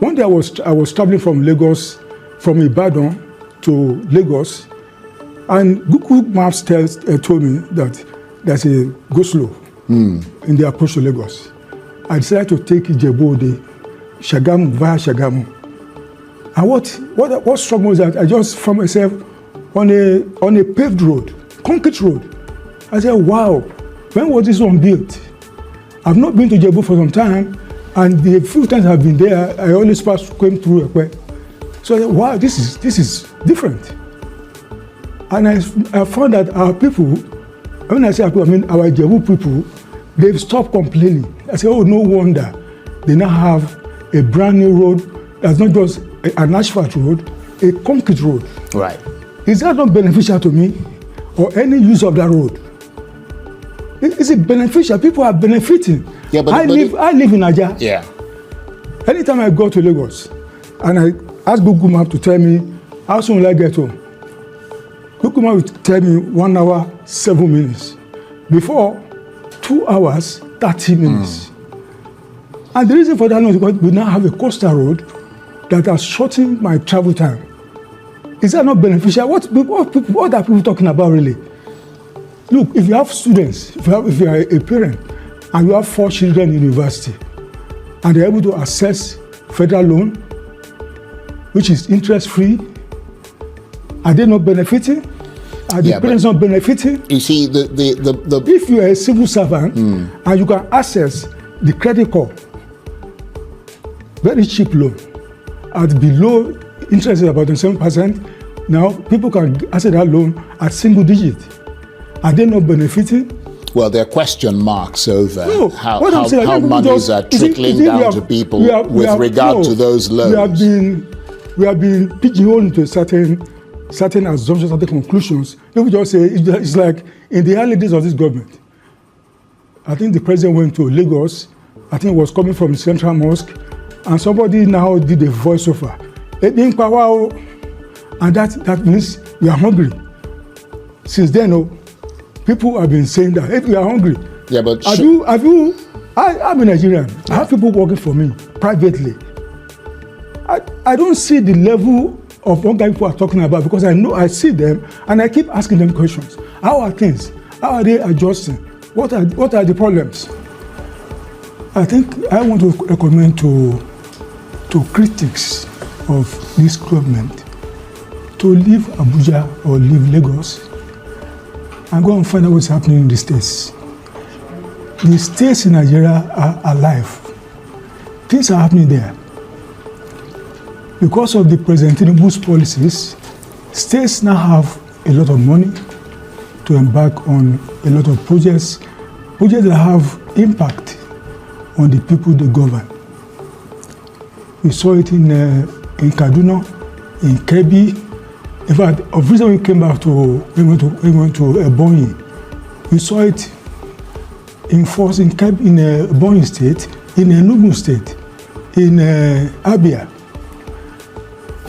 One day I was traveling from Ibadan to Lagos, and Google Maps told me that there's a go-slow in the approach to Lagos. I decided to take Ijebu-Ode, Shagamu, via Shagamu. And what struck me was that I just found myself on a paved road, concrete road. I said, wow, when was this one built? I've not been to Ijebu for some time, and the few times I've been there, I always came through Ekwe. So I said, wow, this is different. And I found that our people, when I say our people, I mean our Ijebu people, they've stopped complaining. I said, oh, no wonder they now have a brand new road that's not just an asphalt road, a concrete road. Right. Is that not beneficial to me or any use of that road? Is it beneficial? People are benefiting. Yeah, I live in Nigeria. Yeah. Anytime I go to Lagos and I ask Google Map to tell me how soon will I get home, Google Map will tell me 1 hour, 7 minutes. Before, 2 hours, 30 minutes. And the reason for that is because we now have a coastal road that has shortened my travel time. Is that not beneficial? What are people talking about really? Look, if you have students, if you are a parent, and you have 4 children in university, and they're able to access federal loan, which is interest-free, are they not benefiting? Are the parents not benefiting? You see, if you are a civil servant and you can access the credit card, very cheap loan, at below interest is about 7%, now people can access that loan at single digit. Are they not benefiting? Well, there are question marks over how monies are just, trickling down to people with regard to those loans. We have been pigeonholed into certain assumptions, certain conclusions. People just say it's like in the early days of this government. I think the president went to Lagos. I think it was coming from the Central Mosque, and somebody now did a voiceover. And that means we are hungry. Since then, people have been saying that if we are hungry. Yeah, but I'm a Nigerian. I have people working for me privately. I don't see the level of what people are talking about, because I see them and I keep asking them questions. How are things? How are they adjusting? What are the problems? I think I want to recommend to critics of this government to leave Abuja or leave Lagos and go and find out what's happening in the states. The states in Nigeria are alive. Things are happening there. Because of the President Tinubu's policies, states now have a lot of money to embark on a lot of projects that have impact on the people they govern. We saw it in Kaduna, in Kebbi. In fact, of reason we went to Ebonyi. We saw it in force in Ebonyi State, in Enugu State, in Abia.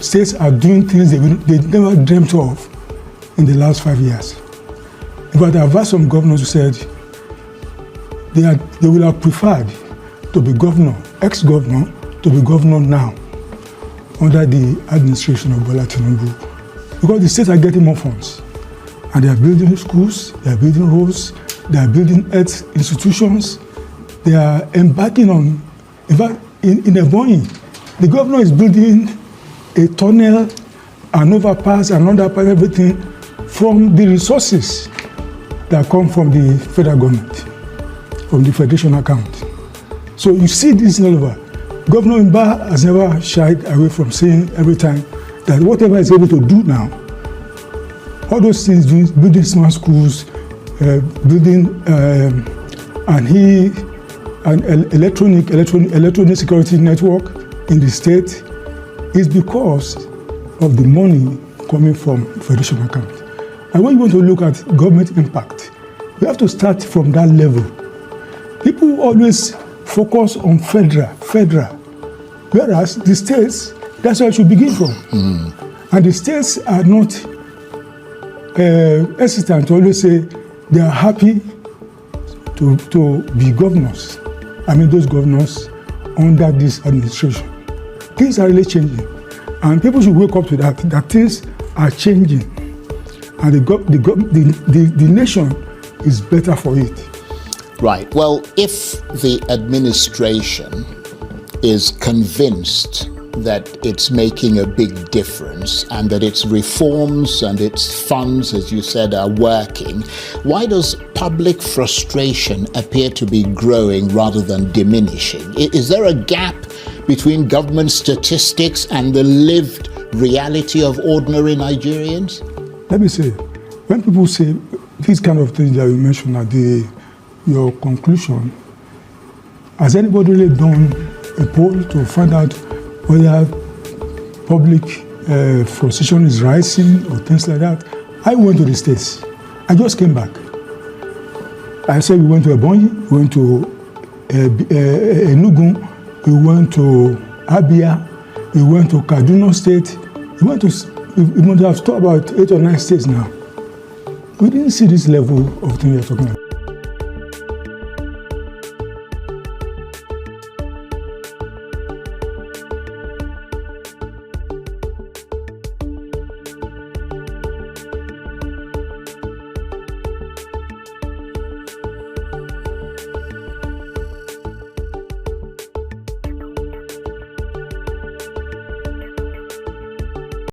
States are doing things they never dreamt of in the last 5 years. In fact, I've heard some governors who said they will have preferred to be governor, ex-governor, to be governor now under the administration of Bola Tinubu, because the states are getting more funds and they are building schools, they are building roads, they are building health institutions, they are embarking on, in fact, in Ebonyi, the governor is building a tunnel, an overpass, an underpass, everything from the resources that come from the federal government, from the federation account. So you see this all over. Governor Imba has never shied away from saying every time that whatever he's able to do now, all those things, building smart schools, building an electronic security network in the state, is because of the money coming from federation account. And when you want to look at government impact, you have to start from that level. People always focus on federal, whereas the states, that's where it should begin from. And the states are not hesitant to always say they are happy to be governors. I mean, those governors under this administration. things are really changing. And people should wake up to that things are changing. And the nation is better for it. Right. Well, if the administration is convinced that it's making a big difference and that its reforms and its funds, as you said, are working, why does public frustration appear to be growing rather than diminishing? Is there a gap between government statistics and the lived reality of ordinary Nigerians? Let me say, when people say these kind of things that you mentioned at your conclusion, has anybody really done a poll to find out whether public frustration is rising or things like that? I went to the States. I just came back. I said we went to Ebonyi, we went to Enugu, we went to Abia, we went to Kaduna State, we must have talked about 8 or 9 states now. We didn't see this level of thing you're talking about.